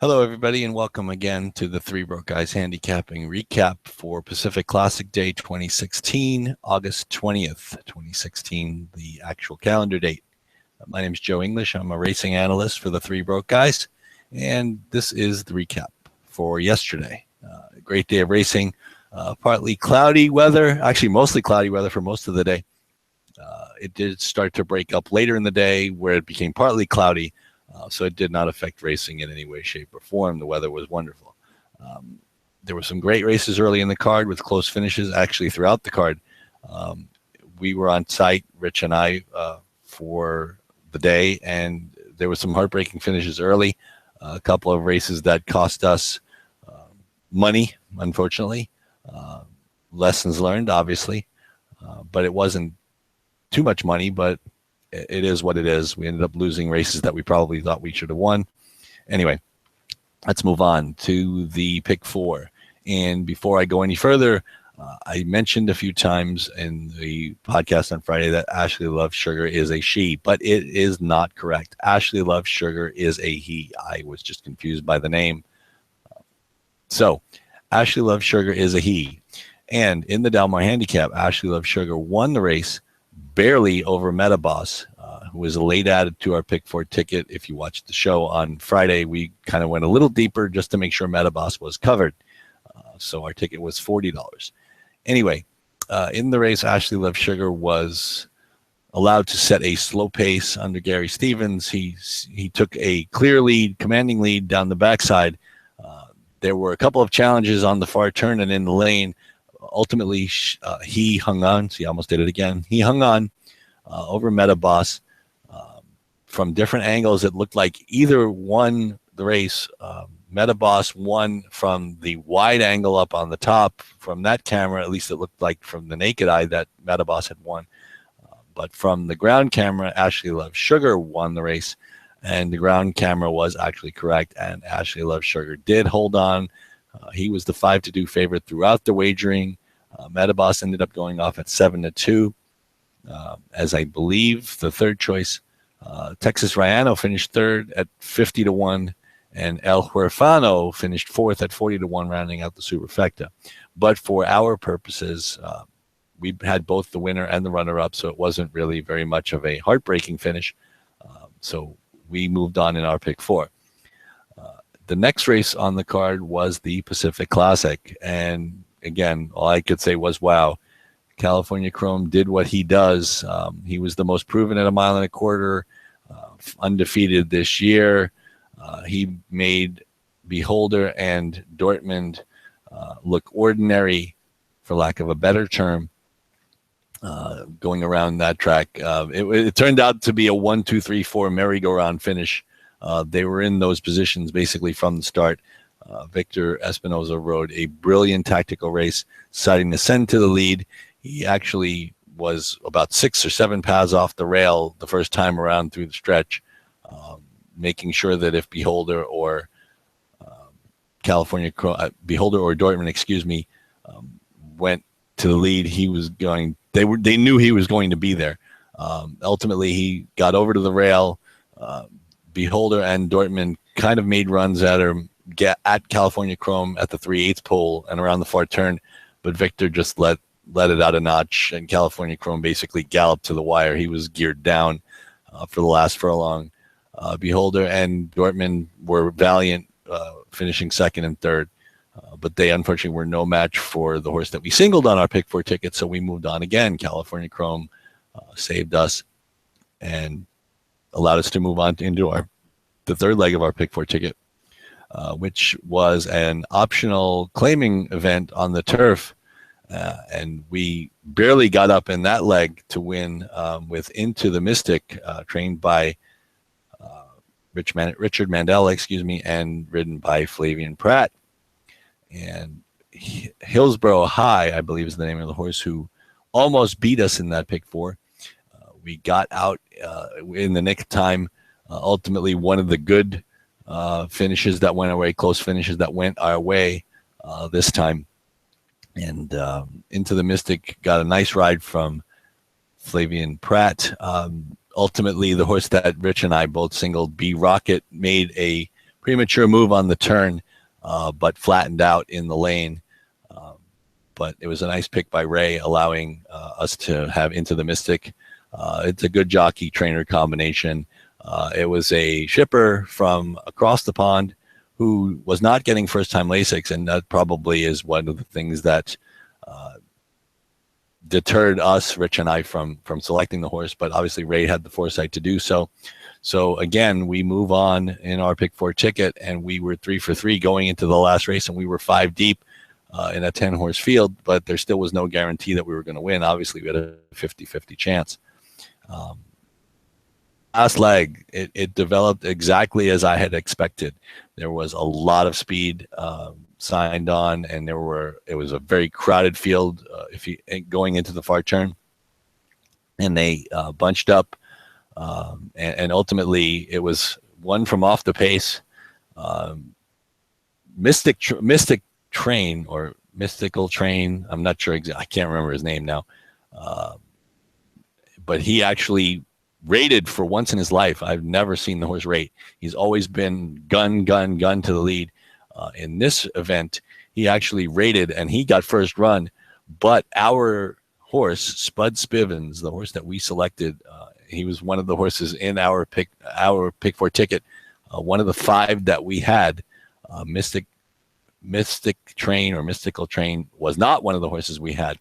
Hello, everybody, and welcome again to the Three Broke Guys Handicapping recap for Pacific Classic Day 2016, August 20th, 2016, the actual calendar date. My name is Joe English. I'm a racing analyst for the Three Broke Guys, and this is the recap for yesterday. A great day of racing, partly cloudy weather, actually mostly cloudy weather for most of the day. It did start to break up later in the day where it became partly cloudy. So it did not affect racing in any way, shape, or form. The weather was wonderful. There were some great races early in the card with close finishes, actually throughout the card. We were on site, Rich and I, for the day, and there were some heartbreaking finishes early. A couple of races that cost us money, unfortunately. Lessons learned, obviously. But it wasn't too much money, but it is what it is. We ended up losing races that we probably thought we should have won. Anyway, let's move on to the pick four. And before I go any further, I mentioned a few times in the podcast on Friday that Ashley Loves Sugar is a she, but it is not correct. Ashley Loves Sugar is a he. I was just confused by the name. So Ashley Loves Sugar is a he. And in the Dalmar Handicap, Ashley Loves Sugar won the race barely over Metaboss, who was late added to our pick four ticket. If you watched the show on Friday, we kind of went a little deeper just to make sure Metaboss was covered. So our ticket was $40. Anyway, in the race, Ashley Loves Sugar was allowed to set a slow pace under Gary Stevens. He took a clear lead, commanding lead down the backside. There were a couple of challenges on the far turn and in the lane. Ultimately, he hung on. See, I almost did it again. He hung on over Metaboss. From different angles, it looked like either won the race. Metaboss won from the wide angle up on the top. From that camera, at least it looked like from the naked eye that Metaboss had won. But from the ground camera, Ashley Loves Sugar won the race. And the ground camera was actually correct. And Ashley Loves Sugar did hold on. He was the 5-2 favorite throughout the wagering. Metaboss ended up going off at 7-2. As I believe the third choice, Texas Rayano finished third at 50-1, and El Huerfano finished fourth at 40-1, rounding out the superfecta. But for our purposes, we had both the winner and the runner-up, so it wasn't really very much of a heartbreaking finish. So we moved on in our pick four. The next race on the card was the Pacific Classic. And again, all I could say was, wow, California Chrome did what he does. He was the most proven at 1.25 miles, undefeated this year. He made Beholder and Dortmund look ordinary, for lack of a better term, going around that track. It turned out to be a 1, 2, 3, 4 merry-go-round finish. They were in those positions basically from the start. Victor Espinoza rode a brilliant tactical race, deciding to send to the lead. He actually was about 6 or 7 paths off the rail the first time around through the stretch, making sure that if Beholder or Beholder or Dortmund, went to the lead, he was going. They knew he was going to be there. Ultimately, he got over to the rail. Beholder and Dortmund kind of made runs at California Chrome at the 3/8 pole and around the far turn, but Victor just let it out a notch, and California Chrome basically galloped to the wire. He was geared down for the last furlong. Beholder and Dortmund were valiant, finishing second and third, but they unfortunately were no match for the horse that we singled on our pick four ticket, so we moved on again. California Chrome saved us and allowed us to move on into the third leg of our pick four ticket, which was an optional claiming event on the turf. And we barely got up in that leg to win with Into the Mystic, trained by Richard Mandel, and ridden by Flavian Pratt. And Hillsborough High, I believe is the name of the horse, who almost beat us in that pick four. We got out in the nick of time. Ultimately, one of the good finishes that went our way, close finishes that went our way this time. And Into the Mystic got a nice ride from Flavian Pratt. Ultimately, the horse that Rich and I both singled, B Rocket, made a premature move on the turn, but flattened out in the lane. But it was a nice pick by Ray, allowing us to have Into the Mystic. It's a good jockey trainer combination. It was a shipper from across the pond who was not getting first-time Lasix, and that probably is one of the things that deterred us, Rich and I, from selecting the horse. But obviously Ray had the foresight to do so. So again, we move on in our pick 4 ticket, and we were 3 for 3 going into the last race, and we were 5 deep in a 10-horse field, but there still was no guarantee that we were going to win. Obviously, we had a 50-50 chance. Last leg, it developed exactly as I had expected. There was a lot of speed signed on, and it was a very crowded field going into the far turn, and they bunched up, and ultimately it was one from off the pace. Mystic Train or Mystical Train. I'm not sure exactly. I can't remember his name now. But he actually rated for once in his life. I've never seen the horse rate. He's always been gun to the lead. In this event, he actually rated and he got first run. But our horse, Spud Spivens, the horse that we selected, he was one of the horses in our pick 4 ticket. One of the 5 that we had, Mystic Train or Mystical Train was not one of the horses we had.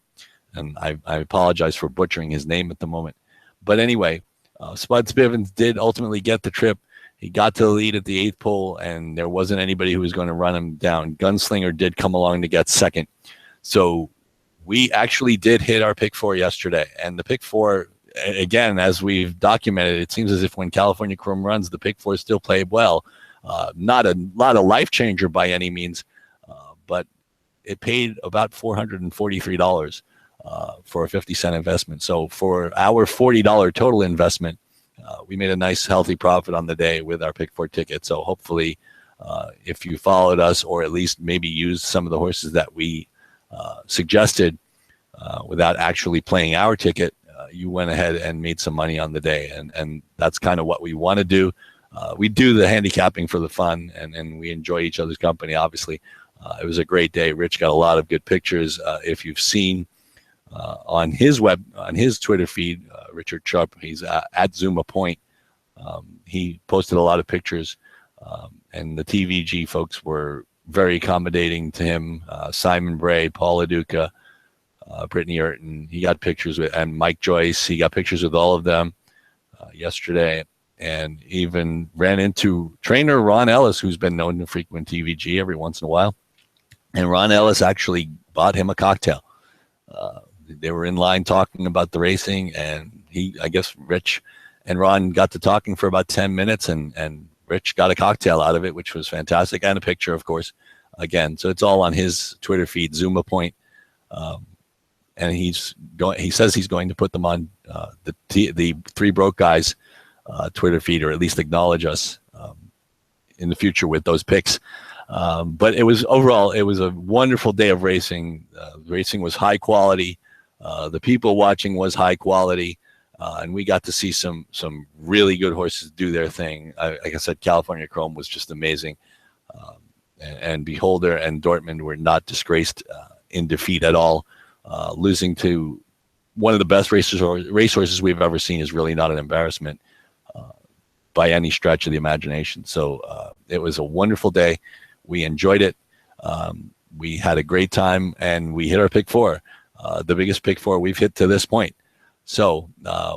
And I apologize for butchering his name at the moment. But anyway, Spud Spivens did ultimately get the trip. He got to the lead at the 8th pole, and there wasn't anybody who was going to run him down. Gunslinger did come along to get second. So we actually did hit our pick 4 yesterday. And the pick 4, again, as we've documented, it seems as if when California Chrome runs, the pick 4 still played well. Not a life changer by any means, but it paid about $443 for a 50-cent investment. So for our $40 total investment, we made a nice healthy profit on the day with our pick 4 ticket. So hopefully if you followed us, or at least maybe used some of the horses that we suggested without actually playing our ticket, you went ahead and made some money on the day. And that's kind of what we want to do. We do the handicapping for the fun, and we enjoy each other's company, obviously. It was a great day. Rich got a lot of good pictures. If you've seen on his Twitter feed, Richard Sharp, he's at Zuma Point. He posted a lot of pictures, and the TVG folks were very accommodating to him. Simon Bray, Paul Aduca, Brittany Urton. He got pictures with, and Mike Joyce. He got pictures with all of them yesterday, and even ran into trainer Ron Ellis, who's been known to frequent TVG every once in a while. And Ron Ellis actually bought him a cocktail. They were in line talking about the racing, and I guess Rich and Ron got to talking for about 10 minutes, and Rich got a cocktail out of it, which was fantastic, and a picture, of course, again. So it's all on his Twitter feed, Zuma Point. And he says he's going to put them on the Three Broke Guys Twitter feed, or at least acknowledge us in the future with those picks. But it was overall, it was a wonderful day of racing. Racing was high quality. The people watching was high quality. And we got to see some really good horses do their thing. Like I said, California Chrome was just amazing. And Beholder and Dortmund were not in defeat at all. Losing to one of the best racehorses we've ever seen is really not an embarrassment by any stretch of the imagination. So it was a wonderful day. We enjoyed it. We had a great time, and we hit our pick 4, the biggest pick 4 we've hit to this point. So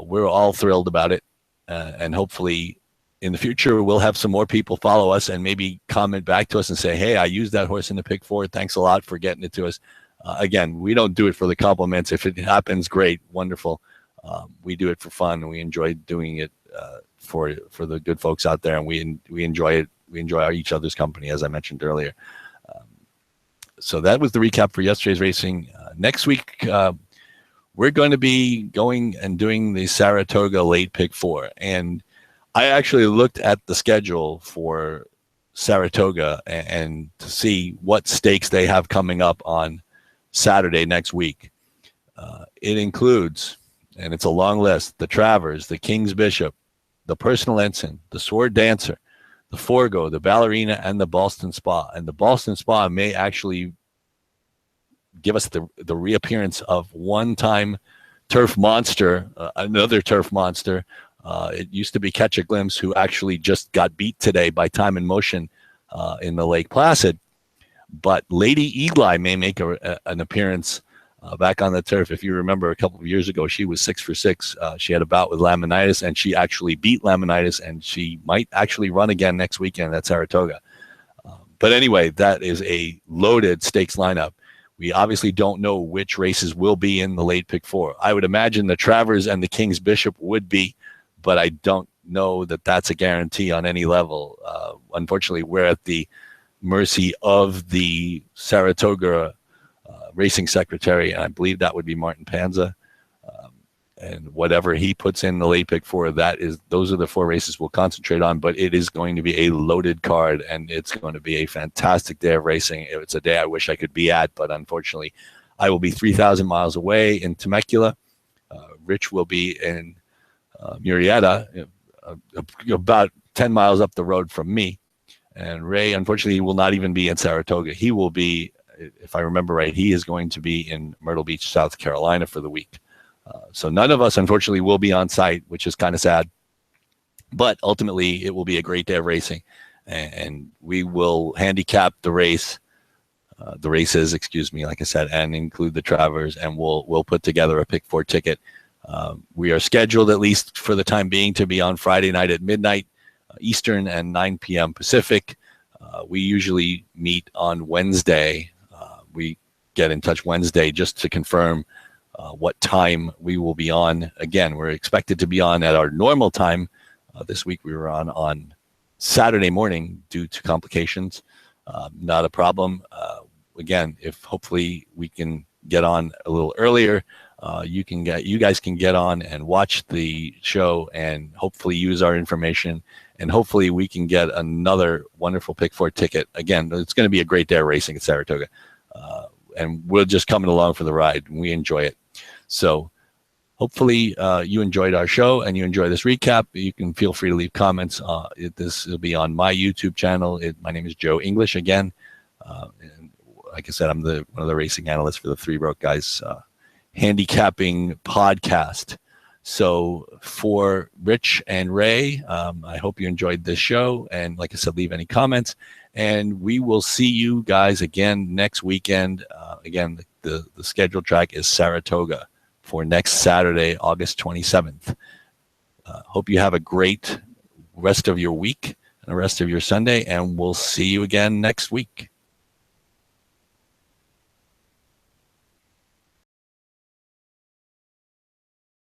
we're all thrilled about it, and hopefully in the future we'll have some more people follow us and maybe comment back to us and say, hey, I used that horse in the pick 4. Thanks a lot for getting it to us. Again, we don't do it for the compliments. If it happens, great, wonderful. We do it for fun, and we enjoy doing it for the good folks out there, and we enjoy it. We enjoy each other's company, as I mentioned earlier. So that was the recap for yesterday's racing. Next week, we're going to be going and doing the Saratoga late pick 4. And I actually looked at the schedule for Saratoga and to see what stakes they have coming up on Saturday next week. It includes, and it's a long list, the Travers, the King's Bishop, the Personal Ensign, the Sword Dancer, the the Forgo, the Ballerina, and the Ballston Spa. And the Ballston Spa may actually give us the reappearance of one-time turf monster, another turf monster. It used to be Catch a Glimpse, who actually just got beat today by Time and Motion in the Lake Placid. But Lady Eli may make an appearance back on the turf. If you remember, a couple of years ago, she was 6 for 6. She had a bout with laminitis, and she actually beat laminitis, and she might actually run again next weekend at Saratoga. But anyway, that is a loaded stakes lineup. We obviously don't know which races will be in the late pick 4. I would imagine the Travers and the King's Bishop would be, but I don't know that that's a guarantee on any level. Unfortunately, we're at the mercy of the Saratoga racing secretary, and I believe that would be Martin Panza. And whatever he puts in the late pick 4, those are the 4 races we'll concentrate on. But it is going to be a loaded card, and it's going to be a fantastic day of racing. It's a day I wish I could be at, but unfortunately, I will be 3,000 miles away in Temecula. Rich will be in Murrieta, about 10 miles up the road from me. And Ray, unfortunately, will not even be in Saratoga. He will be, if I remember right, he is going to be in Myrtle Beach, South Carolina for the week. So none of us, unfortunately, will be on site, which is kind of sad. But ultimately, it will be a great day of racing. And we will handicap the races, like I said, and include the Travers, and we'll put together a pick 4 ticket. We are scheduled, at least for the time being, to be on Friday night at midnight Eastern and 9 p.m. Pacific. We usually meet on Wednesday. We get in touch Wednesday just to confirm what time we will be on. Again, we're expected to be on at our normal time. This week we were on Saturday morning due to complications. Not a problem. Again, if hopefully we can get on a little earlier, you guys can get on and watch the show and hopefully use our information, and hopefully we can get another wonderful pick 4 ticket. Again, it's going to be a great day of racing at Saratoga, and we're just coming along for the ride, and we enjoy it. So hopefully you enjoyed our show and you enjoy this recap. You can feel free to leave comments. This will be on my YouTube channel. My name is Joe English again. And like I said, I'm one of the racing analysts for the Three Broke Guys Handicapping podcast. So for Rich and Ray, I hope you enjoyed this show. And like I said, leave any comments. And we will see you guys again next weekend. Again, the scheduled track is Saratoga for next Saturday, August 27th. Hope you have a great rest of your week and the rest of your Sunday, and we'll see you again next week.